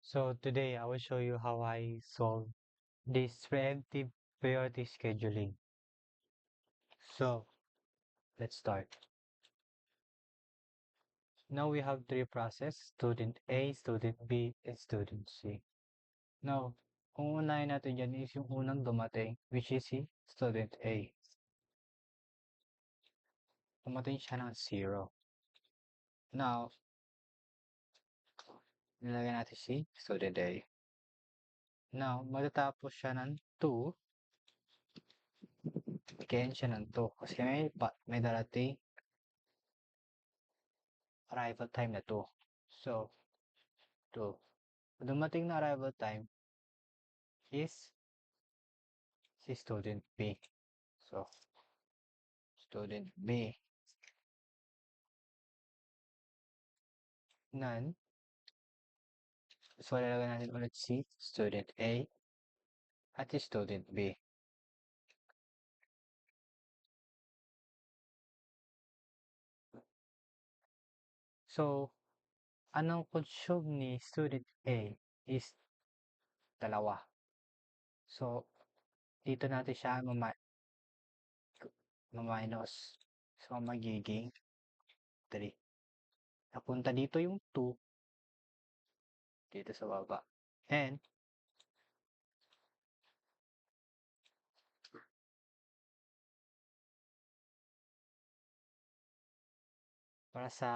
So today I will show you how I solve this preemptive priority scheduling. So let's start. Now we have three process, student A, student B, and student C. Now, kung unahin natin dyan is yung unang dumating, which is si student A. Dumating siya ng 0. Now, nilagay natin si student A. Now, matatapos siya ng 2, bigyan siya ng 2. Kasi may darating arrival time na 2. So, 2. Dumating na arrival time is si student B. So, student B. None. So, lalagyan natin ulit si student A at si student B. So, anong consume ni student A is dalawa. So, dito natin siya minus. So, magiging 3. Napunta dito yung 2 dito sa baba. And, para sa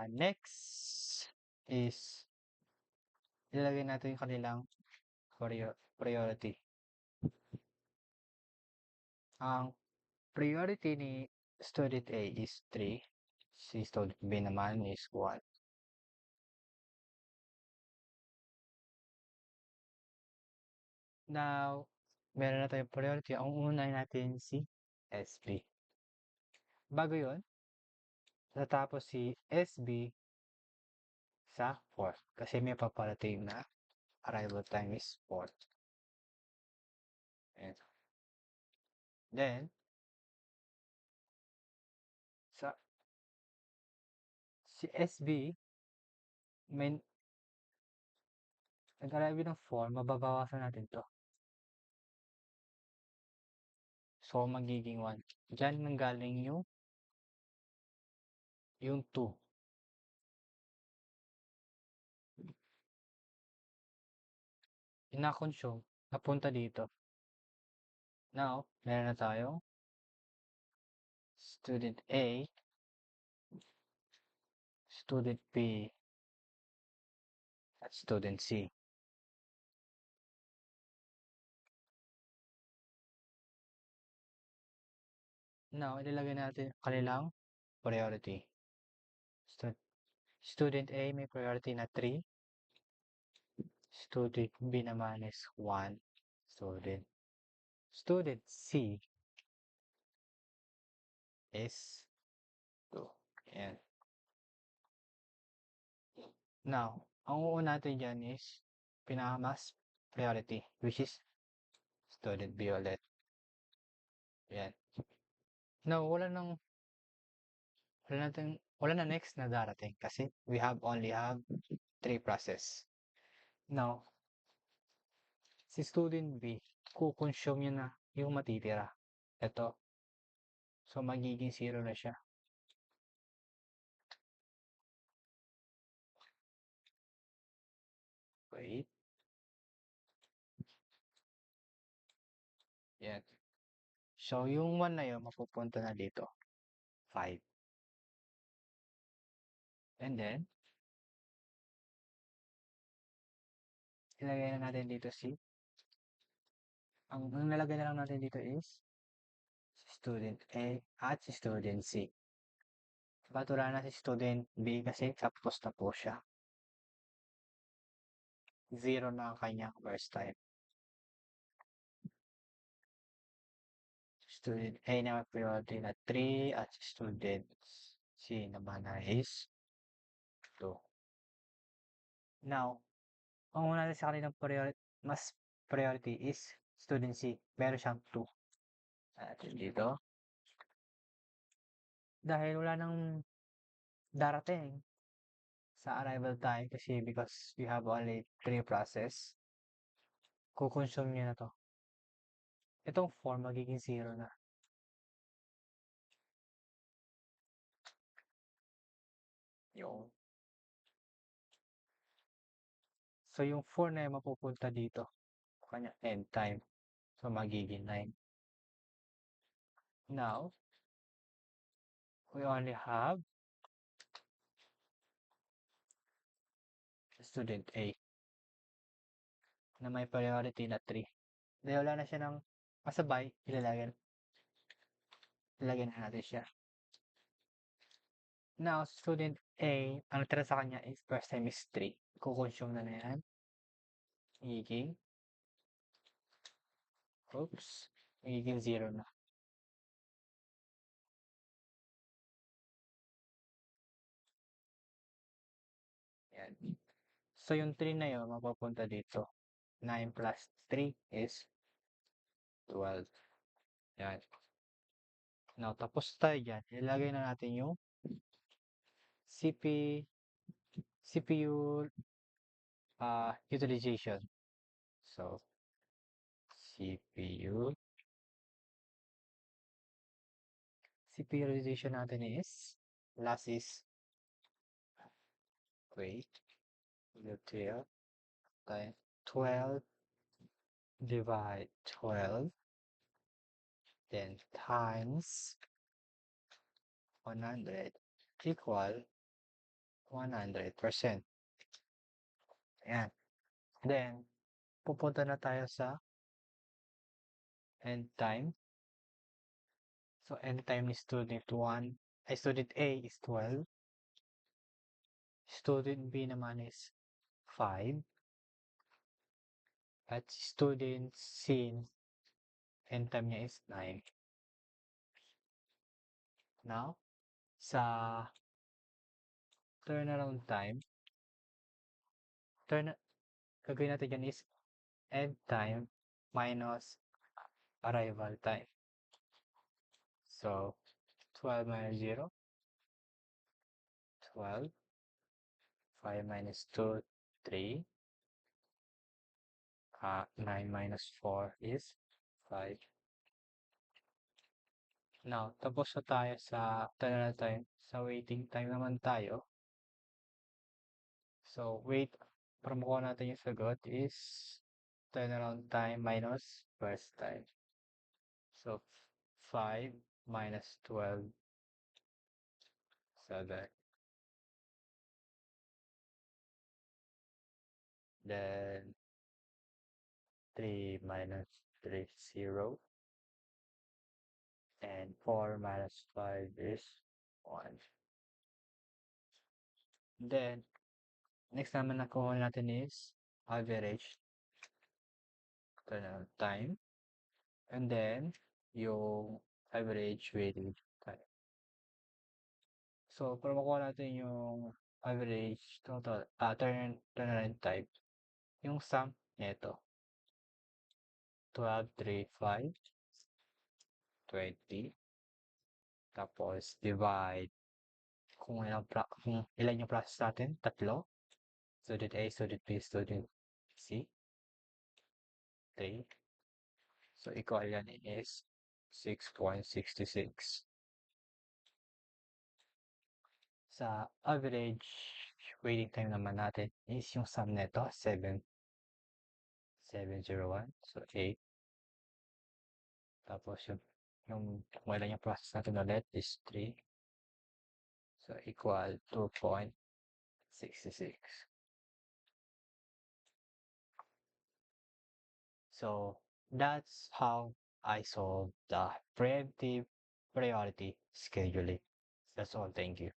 next is ilalagay natin yung kanilang priority. Ang priority ni student A is 3. Si student B naman is 1. Now, meron na tayong priority. Ang unahin natin si SB. Bago yun, natapos si SB sa 4. Kasi may paparating na arrival time is 4. And then, sa si SB, may nag-arrive ng 4, mababawasan natin to. So, magiging 1. Diyan nanggaling yung 2. Ina-consume, napunta dito. Now, meron na tayong student A, student B, at student C. Now, ilalagay natin kanilang priority. Student A may priority na 3. Student B naman is 1. Student C is 2. Ayan. Now, ang uuna natin dyan is pinakamas priority, which is student B ulit. Ayan. Now, wala na next na darating kasi we only have 3 process. Now, si student B, kukonsume niya na yung matitira. Ito. So, magiging 0 na siya. Wait. Yan. So, yung 1 na yun, mapupunta na dito. 5. And then, ilagay na natin dito ang nalagay na lang natin dito is si student A at si student C. Patula na si student B kasi tapos na po siya. 0 na ang kanyang first time. Student A na may priority na 3 at si student C naman na is 2. Now, ang una natin sa kanilang mas priority is student C. Meron siyang 2. At dito, dahil wala nang darating sa arrival time kasi because we have only 3 process, kukonsume niya na to. Itong 4 magiging 0 na. Yung So, yung 4 na yun mapupunta dito. Kanya end time. So, magiging 9. Now, we only have student A na may priority na 3. Dahil wala na siya ng kasabay, ilalagay na natin siya. Now, student A, ang tira sa kanya is first time is 3. Kukonsume na yan. Magiging, magiging 0 na. Yan. So, yung 3 na yun, mapapunta dito. 9 plus 3 is 12. Yan. Now, tapos tayo dyan. Ilagay na natin yung CPU utilization. So, CPU utilization natin is last is wait 12 times 12 divide 12 then times 100 equal 100%. Ayan. Then, pupunta na tayo sa end time. So, end time ni student A is 12. Student B naman is 5. At student C, end time niya is 9. Now, sa turnaround time, gagawin natin dyan is end time minus arrival time. So, 12 minus 0, 12. 5 minus 2, 3. 9 minus 4 is 5. Now, tapos na tayo sa turnaround time. Sa waiting time naman tayo. So, para makuha natin yung sagot is turnaround time minus first time. So, 5 minus 12, 7. Then, 3 minus 3, 0. And 4 minus 5 is 1. Then, next naman nakuha natin is average turnaround time. And then, yung average waiting time. So, para makuha natin yung average total, turnaround time, yung sum nito, 12, 3, 5, 20, tapos divide kung ilan yung process natin, 3, student A, student B, student C, 3. So, equal yan is 6.66. Sa average waiting time naman natin is yung sum nito, 701. So, 8. Tapos yung kung ilan yung process natin ulit is 3. So, equal 2.66. So, that's how I solve the preemptive priority scheduling. That's all. Thank you.